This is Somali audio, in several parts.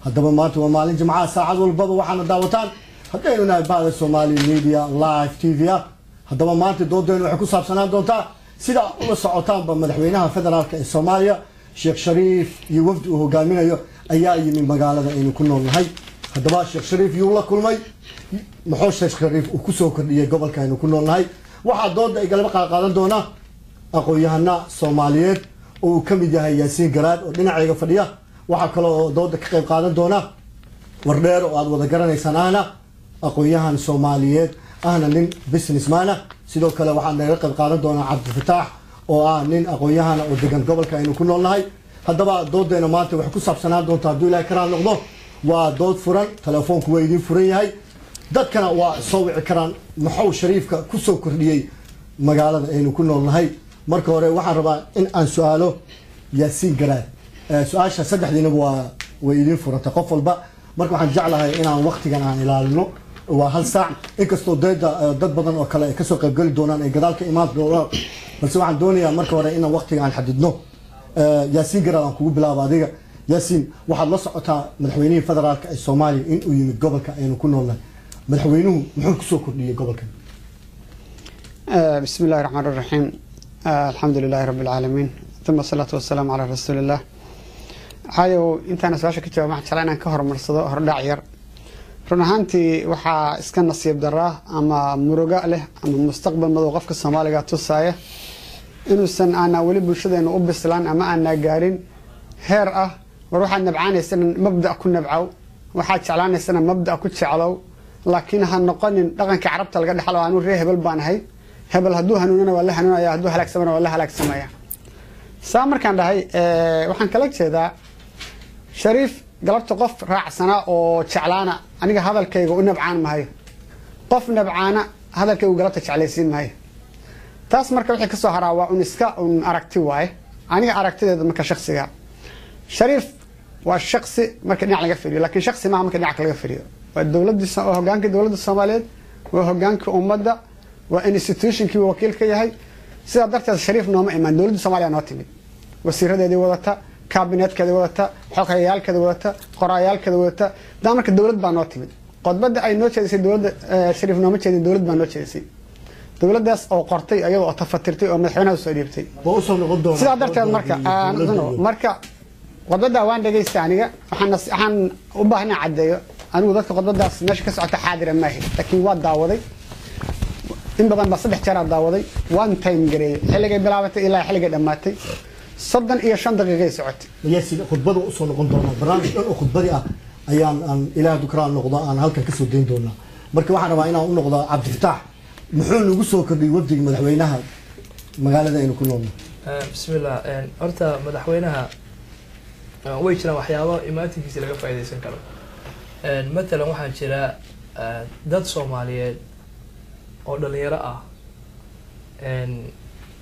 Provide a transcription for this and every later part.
haddaba maanta waa maalin jimcaha saacad walbaba waxaana daawataan haddaynu nahay bahda Somali Media Live TV haddaba maanta doodaynu waxay ku saabsanaan doontaa sida ula socotaanba madaxweynaha federaalka ee Soomaaliya Sheekh Shariif iyo wafdi uu hogaaminayo ayaa yimi magaalada aynu ku noolnahay haddaba Sheekh Shariif yuu la kulmay muxuu Sheekh Shariif uu ku soo kordhiyay gobolka aynu ku noolnahay waxa dooda ay galaba qaadan doona aqoon-yahana Soomaaliyeed oo ka mid yahay Yaasiin Garaad oo dhinacayga fadhiya waxa kale oo dooda ka qayb qaadan doona wardheer oo aad wada garanaysaan aqoon-yahan Soomaaliyeed ahna nin businessman sidoo kale waxaan naga qayb qaadan doonaa Cabdi Fataax oo nin aqoon-yahan oo degan gobolka aynu ku noolnahay haddaba doodeena maanta wax ku saabsanaan doonta haddii Ilaahay karaan noqdo waa dood furan telefoonku waa idin furan yahay dadkana waa soo wici karaan muxuu Shariifka ku soo kordhiyay magaalada aynu ku noolnahay marka hore waxaan rabaa in aan su'aalo Yaasiin Garaad su'aasha saddexdiina way idin furanta qof walba marka waxaan jeclahay inaan waqtigan aan ilaalino waa hal saac inkastoo dad badan oo kale ay ka soo qayb gali doonaan ay gadaalka imaan doonaan balse waxaan doonayaa marka hore inaan waqtiga aan xadidno Yaasiin Garaad aan kugu bilaabo adiga Yaasiin waxaad la socotaa madaxweynaha federaalka ee Soomaaliya in uu yimid gobolka aynu ku noolnahay madaxweynuhu muxuu ku soo kordhiyay gobolkan bismillahir rahmanir rahim alxamdulillahi rabbil alamin thumma salatu wassalamu ala rasulillah hayo intaana su'aasha ka jawaab waxaan jeclaan inaan ka hormarsado hordhac yar run ahaantii waxaa iska nasiib daraa ama muruga leh ama mustaqbal madow qofka Soomaaliga tusaya inuusan ana wali bulshadeena u bislaan ama aan gaarin heer ah war waxaad nabcaanaysan mabda ku nabcaw waxaad jeclaanaysan mabda ku jeclow laakiin ha noqonin dhaqanka carabta laga dhaxlo aanu ree hebel baan ahay hebel haduu hanuunana waa la hanuunaya haduu halaagsamana waa la halaagsamaya saa markaan dhahay waxaan kala jeedaa Shariif galabta qof raacsana oo jeclaana aniga hadalkayga u nabcaan maayo qof nabcaana hadalkaygu galabta jeclaysiin maayo taas marka wixii ka soo haraa waa iska aragti waay aniga aragtideeda marka shakhsiga Shariif waa shakhsi marka dhinac laga fiiriyo laakiin shakhsi ma marka dhinac laga fiiriyo waa dawladda hoggaanka dawladda Soomaaliyeed waa hoggaanka ummadda waa institutionkii wakiilka yahay sida darteed Shariif nooma iman dawladda Soomaaliya noo timid wasiiradeedii wadata كابينتكده ودتا حقيقيالكده ودتا قرايالكده ودتا دا marka dawlad baa noo timid qodbada ay noo jeedisay dawladda Shariif nooma jeedin dawlad baa noo jeedisay dawladdaas oo qortay ayadoo tafatirtay oo madaxweynaha soo dhiibtay sida darteed marka qodbada waan dhageystay aniga waxaan u baahnaa cadeeyo anigu dadka qodbadaas meesha ka socota xaadir ma ahayn laakiin waa daawaday in badan ba saddex jeer daawaday one time gareey xilliga bilaabatay ilaa xilliga dhamaatay صدّن إيه 5 دقيقة سعت. ياسين خطبة وصل نقدرنا برامج خطبة أيام أن إلى ذكرى النقطة أن هلك كسر دين دونا. مركب واحد ربعنا النقطة عبد الفتاح محول نقصه كبي ودي مدحوينها مقالة ذا إنه كلهم. بسم الله أرتا مدحوينها ويشنا وحياة إماتي في سلقة فايدة سنكرم. مثلا واحد شراء دات صومالية أو دليرة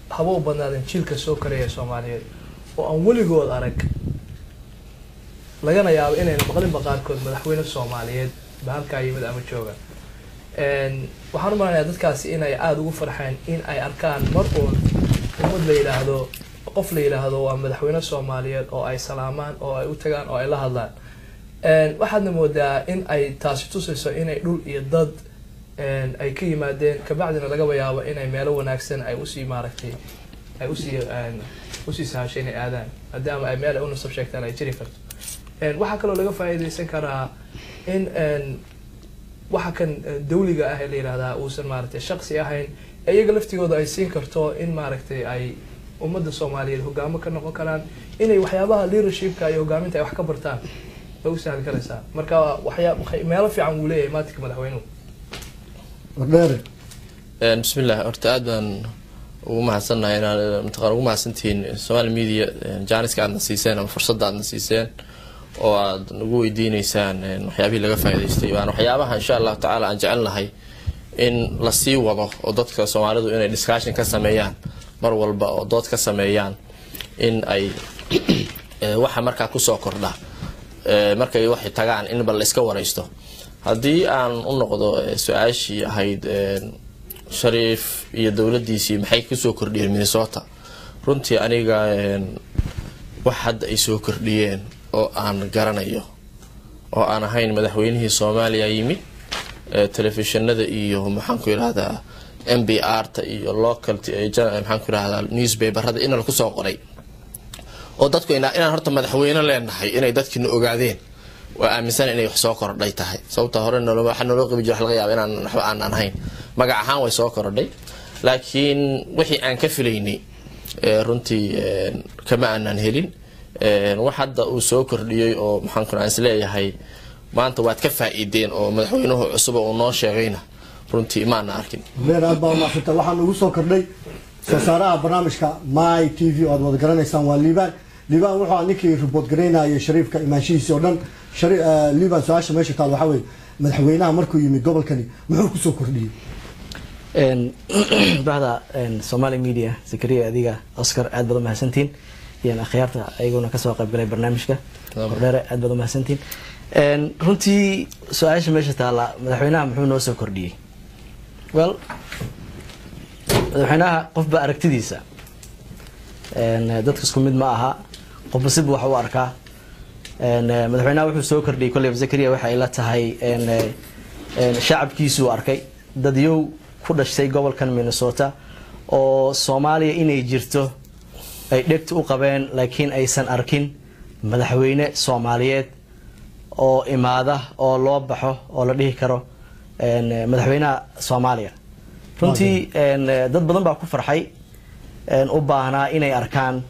haboo badnaadeen jilka soo kareeya Soomaaliyeed oo aan waligood arag lagana yaabo inay maqalin qaarkood madaxweyne Soomaaliyeed bahalka yimid ama jooga waxaan u maleynayaa dadkaasi inay aad ugu farxeen in ay arkaan mar uun ummad la yiraahdo qof la yiraahdo waa madaxweyne Soomaaliyeed oo ay salaamaan oo ay u tagaan oo ay la hadlaan waxaadna moodaa in ay taasi tusayso inay dhul iyo dad ay ka yimaadeen ka bacdina laga yaabo inay meelo wanaagsan ay u sii maaragtay ay u sii saashay inay aadaan maadaama ay meel u nasab sheegtaan ay jiri karto waxa kale oo laga faa'iideysan karaa in waxa kan dawliga ah la yiraahdaa uusan maaragtay shakhsi ahayn iyaga laftigooda ay siin karto in maaragtay ay ummadda Soomaaliyeed hogaamo ka noqon karaan inay waxyaabaha leadershipka iyo hogaaminta ay wax ka bartaan oo sahal karaysa marka meelo fiican uu leeyahay maatika madaxweynuhu بسم الله أرتأدن ومع سنة هنا متقارن ومع سنتين سوال ميديا جانس كان نسيسان أو فرصة عن نسيسان ونقول دين إنسان وحيابي لقى فايدة استيوان وحيابها إن شاء الله تعالى أن جعلنا هاي إن لسي وضع وضدك سوالدو إن الدسكاشن كسميان مر والبا وضدك كسميان إن أي waxa marka ku soo kordha markay wax tagaan in bal iska wareysto hadii aan u noqdo su'aashii ahayd Shariif iyo dawladdiisii maxay ku soo kordhiyeen Minnesota runtii aniga wax hadda ay soo kordhiyeen oo aan garanayo oo aan ahayn madaxweynihii Soomaaliya yimid telefishinada iyo maxaan ku yiraahdaa MBR-ta iyo local maxaan ku yiraahdaa newspaper-rada in la ku soo qoray oo dadku inaan horta madaxweyne leenahay inay dadkina ogaadeen waa aaminsan inay wax soo kordhay tahay sababta hore waxa noo qabi jiray laga yaabo inaan waxba aan ahayn magac ahaan way soo kordhay laakiin wixii aan ka filaynay runtii kama aanan helin wax hadda uu soo kordhiyay oo maxaan ku isleeyahay maanta waad ka faa'iideen oo madaxweynuhu cusub oo noo sheegayna runtii ma aan arkin beer aad baa maasanta waxaan ugu soo kordhay saaraha barnaamijka My TV oo aad wada garanaysaan waa liibaan wuxuu ninkii report gareynayay shariifka imaanshihiisa oo dhan liibaan su'aasha meesha taal waxa weeye madaxweynaha markuu yimid gobolkani muxuu ku soo kordhiyay bahda Somali Media Zakariya adiga Oscar aad baad u mahadsantiin iyo akhyaarta ayaguna ka soo qayb galay barnaamijka kordheer aad baad u mahadsantiin runtii su'aasha meesha taal madaxweynaha muxuu noo soo kordhiyay well madaxweynaha qofba aragtidiisa dadka isku mid ma aha qofba si wax u arkaa madaxweynaha wuxuu soo kordhiyay kulay Zakariya waxa ay la tahay shacabkiisu arkay dadyow ku dhashay gobolkan Minnesota oo Soomaaliya inay jirto ay dhegta u qabeen laakiin aysan arkin madaxweyne Soomaaliyeed oo imaada oo loo baxo oo la dhihi karo madaxweynaha Soomaaliya runtii dad badan baa ku farxay u baahnaa inay arkaan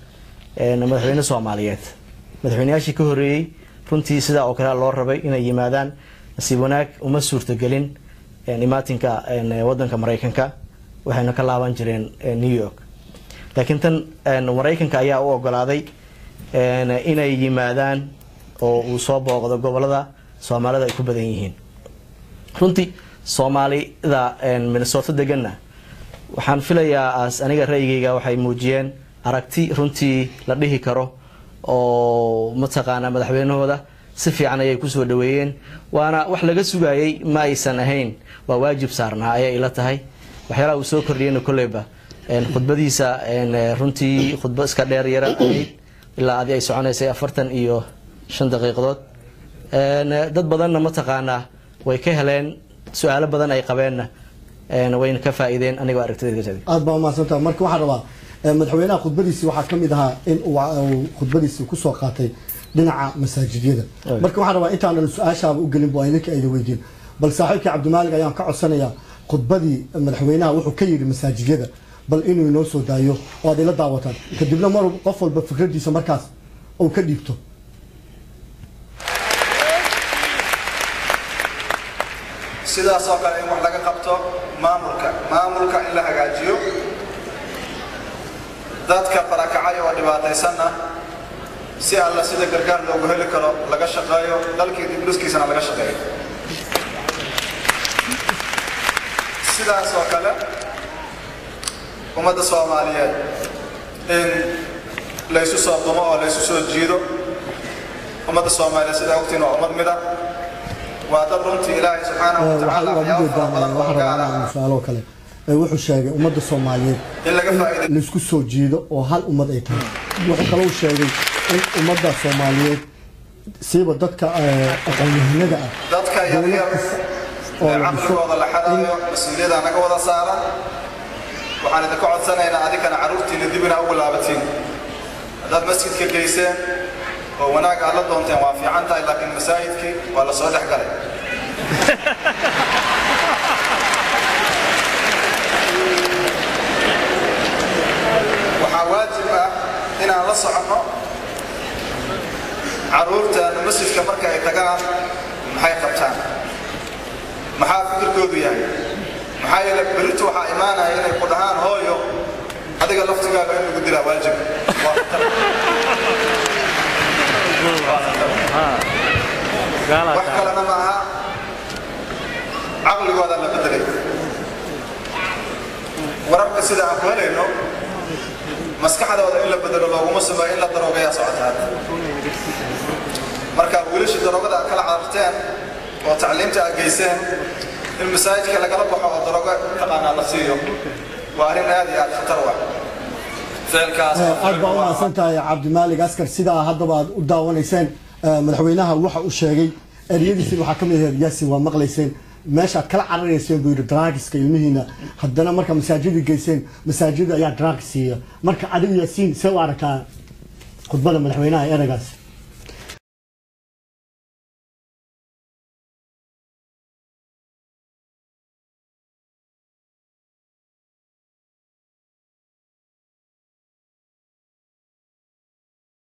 madaxweyne Soomaaliyeed madaxweynayaashii ka horeeyay runtii sida oo kale loo rabay inay yimaadaan si wanaag uma suurtagelin imaatinka wadanka Mareykanka waxayna ka laaban jireen New York laakiin tan Mareykanka ayaa u ogolaaday inay yimaadaan oo uu soo booqdo gobolada Soomaalida ay ku badan yihiin runtii Soomaalida Minnesota deganna waxaan filayaa aniga raayigayga waxay muujiyeen aragti runtii la dhihi karo oo mataqaana madaxweynahooda si fiican ayay ku soo dhaweeyeen waana wax laga sugayay ma aysan ahayn waa waajib saarnaa ayay ila tahay waxyaalaha uu soo kordhiyay kuleyba khudbadiisa runtii khudbad iska dheer yara ahayd ilaa ay soconaysay 45 daqiiqadood dad badanna mataqaana way ka heleen su'aalo badan ay qabeenna wayna ka faa'iideen aniga aragtidayda aad baa maasanta marka waxaan rabaa madaxweynaha khudbadiisa waxa kamid ahaa in uu khudbadiisa ku soo qaatay dhinaca masaajidada marka waxaan rabaa intaan su'aashaaba u gelin boo idinka ay weydiin bal saaxiibkii Cabdimaalig ayaan ka codsanayaa khudbadii madaxweynaha wuxuu ka yiri masaajidada bal inuu inoo soo daayo oo aad ila daawataan kadibna mar qof walba fikradiisa markaas uu ka dhiibto sidaas oo kale in wax laga qabto maamulka in la hagaajiyo dadka barakacay oo dhibaataysanna si alla sida gargaar loogu heli karo laga shaqeeyo dalkii dibluskiisana laga shaqeeyo sidaas oo kale ummadda Soomaaliyeed in la isu soo dumo oo la isu soo jiido ummadda Soomaaliyeed sida waqtiina waa ummad mida waa dad runtii Ilaahay subxaanahu wa ta'aala su'aalo kale wuxuu sheegay ummadda Soomaaliyeed in laga faa'iido la isku soo jiido oo hal ummad ay tahay wuxuu kaloo sheegay in ummadda Soomaaliyeed siiba dadka aqoon-yahanada ah dadka yaryar oo caqligooda la xadaayo mas'uuliyadda naga wada saaran waxaan idin ka codsanaynaa adigana caruurtiina dibina ugu laabatiin haddaad masjidka geyseen oo wanaag aad la doonteen waa fiican tahay laakiin masaajidkii waa la soo dhex galay waxaa waajib ah inaan la soconno caruurtaana masjidka marka ay tagaan maxay qabtaan maxaa fikirkoodu yahay maxaa yeelay berito waxaa imaanaya inay ku dhahaan hooyo adiga laftigaaga in lagu dilaa waajib wax kalena ma aha caqligooda la bedelay wararka sida aan ku helayno maskaxdooda in la bedelo looguma sameeyo in la daroogayaa socotaan marka wiilasha daroogada kala cararteen oo tacliimta ay geyseen in masaajidka lagala baxo oo darooga taqaanaa la siiyo waa arrin aad iyo aad khatar u ah ficilkaas aad baa u mahadsantahay Cabdimaalig Askar sidaa haddaba aad u daawanayseen madaxweynaha waxa uu sheegay eriyadiisina waxaa ka mid ahayd yaasin waa maqlayseen meeshaad kala cararayseen buu yidhi draagiska ilmihiina haddana marka masaajidii geyseen masaajida ayaa draag siiya marka adigu yaasiin see u aragtaa khudbada madaxweynaha ereygaas